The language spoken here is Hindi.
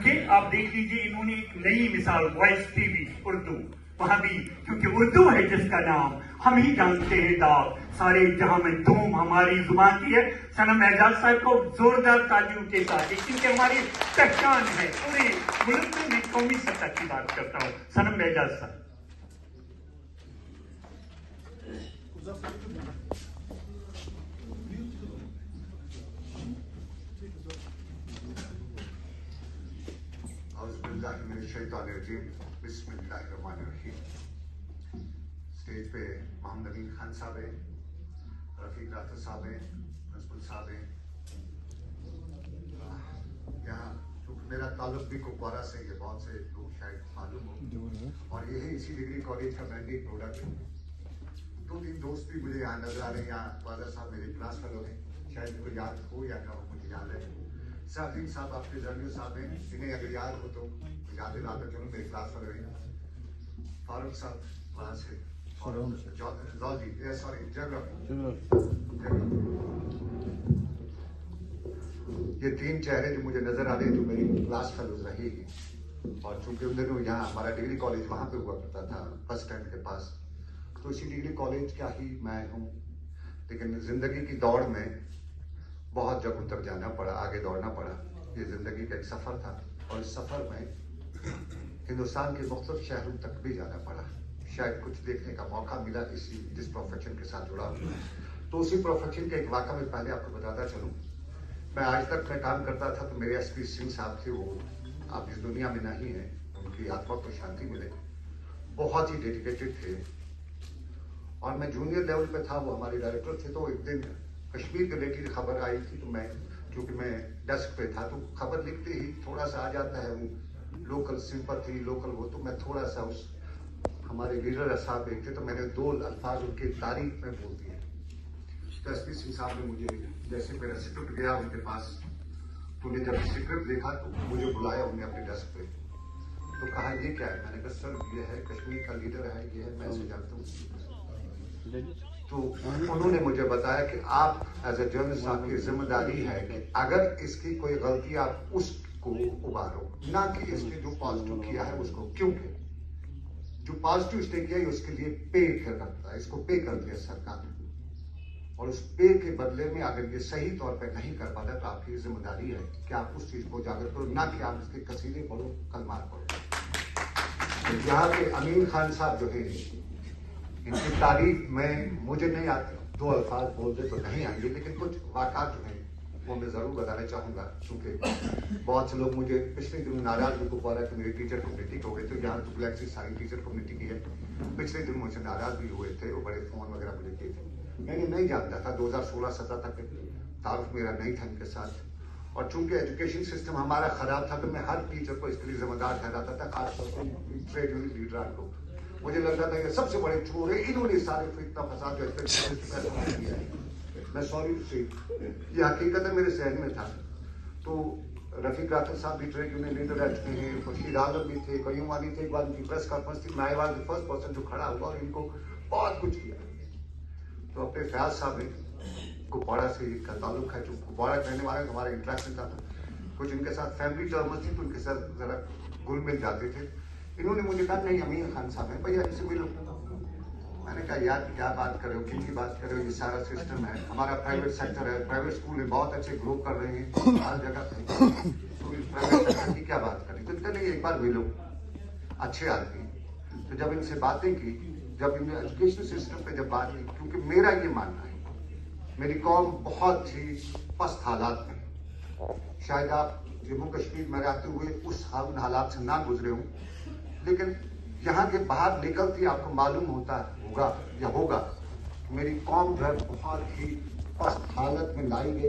ये आप देख लीजिए, इन्होंने एक नई मिसाल वॉइस टीवी उर्दू, वहां भी क्योंकि उर्दू है जिसका नाम हम ही जानते हैं दाग, सारे जहां में धूम हमारी जुबान की है। सनम एजाज साहब को जोरदार तालियों के साथ, क्योंकि हमारी पहचान है पूरे मुल्क में। मैं कौमी सतह की बात करता हूँ। सनम एजाज साहब। बिस्मिल्लाहिर्रहमानिर्रहीम। स्टेज पे मोहम्मद अमीन खान साहब हैं, रफीक राठौर साहब हैं, प्रिंसिपल साहब हैं। यहाँ क्योंकि मेरा ताल्लुक भी कुपवारा से, ये बहुत से लोग शायद मालूम हो, और ये है इसी डिग्री कॉलेज का मैंडेट प्रोडक्ट है। 2-3 दोस्त भी मुझे यहाँ नजर आ रहे हैं। यहाँ वाजा साहब मेरे क्लास फेलो हैं, शायद इनको याद हो या ना हो, मुझे याद है। साफिन साहब आपके जर्नल साहब हैं, इन्हें अगर याद हो तो याद दिलाता चलो, मेरे क्लास फेलो हैं। फारूक साहब वहाँ से, ये 3 चेहरे जो मुझे नजर आ रहे हैं जो मेरी क्लास फेलोज रहे हैं। और चूंकि उन दिनों यहाँ हमारा डिग्री कॉलेज वहाँ पे हुआ करता था बस स्टैंड के पास, तो इसी डिग्री कॉलेज का ही मैं हूँ। लेकिन जिंदगी की दौड़ में बहुत जब उतर जाना पड़ा, आगे दौड़ना पड़ा। ये जिंदगी का एक सफर था, और इस सफर में हिंदुस्तान के मुख्तलिफ शहरों तक भी जाना पड़ा। शायद कुछ देखने का मौका मिला इसी जिस प्रोफेशन के साथ जुड़ा हूँ। तो उसी प्रोफेशन के एक वाक़ा में पहले आपको बताता चलूँ। मैं आज तक मैं काम करता था, तो मेरे एसपी सिंह साहब थे, वो आप इस दुनिया में नहीं है, उनकी आत्मा को शांति मिले। बहुत ही डेडिकेटेड थे, और मैं जूनियर लेवल पे था, वो हमारे डायरेक्टर थे। तो एक दिन कश्मीर के रिलेटेड खबर आई थी, तो मैं क्योंकि मैं डेस्क पे था, तो खबर लिखते ही थोड़ा सा आ जाता है वो लोकल सिंपैथी, लोकल वो, तो मैं थोड़ा सा उस हमारे लीडर साहब एक थे, तो मैंने 2 अल्फाज उनकी तारीफ में बोल दिए। तो एसपी सिंह साहब ने मुझे, जैसे मेरा स्क्रिप्ट गया उनके पास, तो उन्हें जब स्क्रिप्ट देखा तो मुझे बुलाया उन्हें अपने डेस्क पे, तो कहा ये क्या है? मैंने कहा सर ये है कश्मीर का लीडर है, ये है, मैं इसे जानता हूँ। तो उन्होंने मुझे बताया कि आप एज ए जर्नलिस्ट आपकी जिम्मेदारी है कि अगर इसकी कोई गलती आप उसको उबारो, ना कि इसने जो पॉजिटिव किया है उसको, क्योंकि जो पॉजिटिव इसने किया है उसके लिए पे करता है, इसको पे कर दिया सरकार ने, और उस पे के बदले में अगर ये सही तौर पर नहीं कर पाता तो आपकी जिम्मेदारी है कि आप उस चीज को उजागर करो, ना कि आप इसके कसीदे पढ़ो, कलमार पढ़ो। यहाँ पे अमीन खान साहब जो है, इनकी तारीफ में मुझे नहीं आती, 2 अल्फाज बोल दे तो नहीं आएंगे, लेकिन कुछ वाक़ात जो हैं वो मैं ज़रूर बताना चाहूँगा। क्योंकि बहुत से लोग मुझे पिछले दिनों नाराज भी हो रहा कि मेरी टीचर कम्युनिटी हो गई, तो यहाँ तो गैलेक्सी सारी टीचर कम्युनिटी की है। पिछले दिन मुझसे नाराज भी हुए थे, वो बड़े फ़ोन वगैरह मुझे किए थे। मैंने नहीं जानता था, 2016-17 तक तारुफ मेरा नहीं था इनके साथ। और चूंकि एजुकेशन सिस्टम हमारा ख़राब था, तो मैं हर टीचर को इसके लिए जिम्मेदार ठहराता था, खासतौर पर ट्रेड यूनियन लीडर को। मुझे लगता था कि सबसे बड़े चोर है, इन्होंने सारे फितना फसाद किया है। मैं सॉरी से, ये हकीकत है, मेरे शहर में था। तो रफीक राठौर साहब भी ट्रेड यूनियन लीडर रह चुके हैं, खुर्शीद आलम भी थे, कयूम वाली थे। एक बार उनकी प्रेस कॉन्फ्रेंस थी, मैं वाज द फर्स्ट पर्सन जो खड़ा हुआ और इनको बहुत कुछ किया। तो अपने फयाज साहब ने कुपवाड़ा से इनका ताल्लुक है, जो कुपवाड़ा रहने वाले, हमारा इंटरेक्शन था, कुछ इनके साथ फैमिली टर्म्स थी, तो उनके साथ जरा घुल मिल जाते थे। इन्होंने मुझे कहा नहीं अमीन खान साहब है, भैया इनसे मिलो। मैंने कहा यार क्या बात कर रहे हो, किन की बात कर रहे हो, ये सारा सिस्टम है, हमारा प्राइवेट सेक्टर है, प्राइवेट स्कूल है, बहुत अच्छे ग्रो कर रहे हैं हर जगह पे, तो इस प्राइवेट सेक्टर की क्या बात करें? तो नहीं एक बार मिलो, अच्छे आदमी। तो जब इनसे बातें की, जब इन एजुकेशन सिस्टम पे जब बात की, क्योंकि मेरा ये मानना है मेरी कौम बहुत ही पस्त हालात में, शायद आप जम्मू कश्मीर में रहते हुए उस हालात से ना गुजरे हों, लेकिन यहाँ के बाहर निकलती आपको मालूम होगा मेरी कौम घर बहुत ही पस्त हालत में लाई गई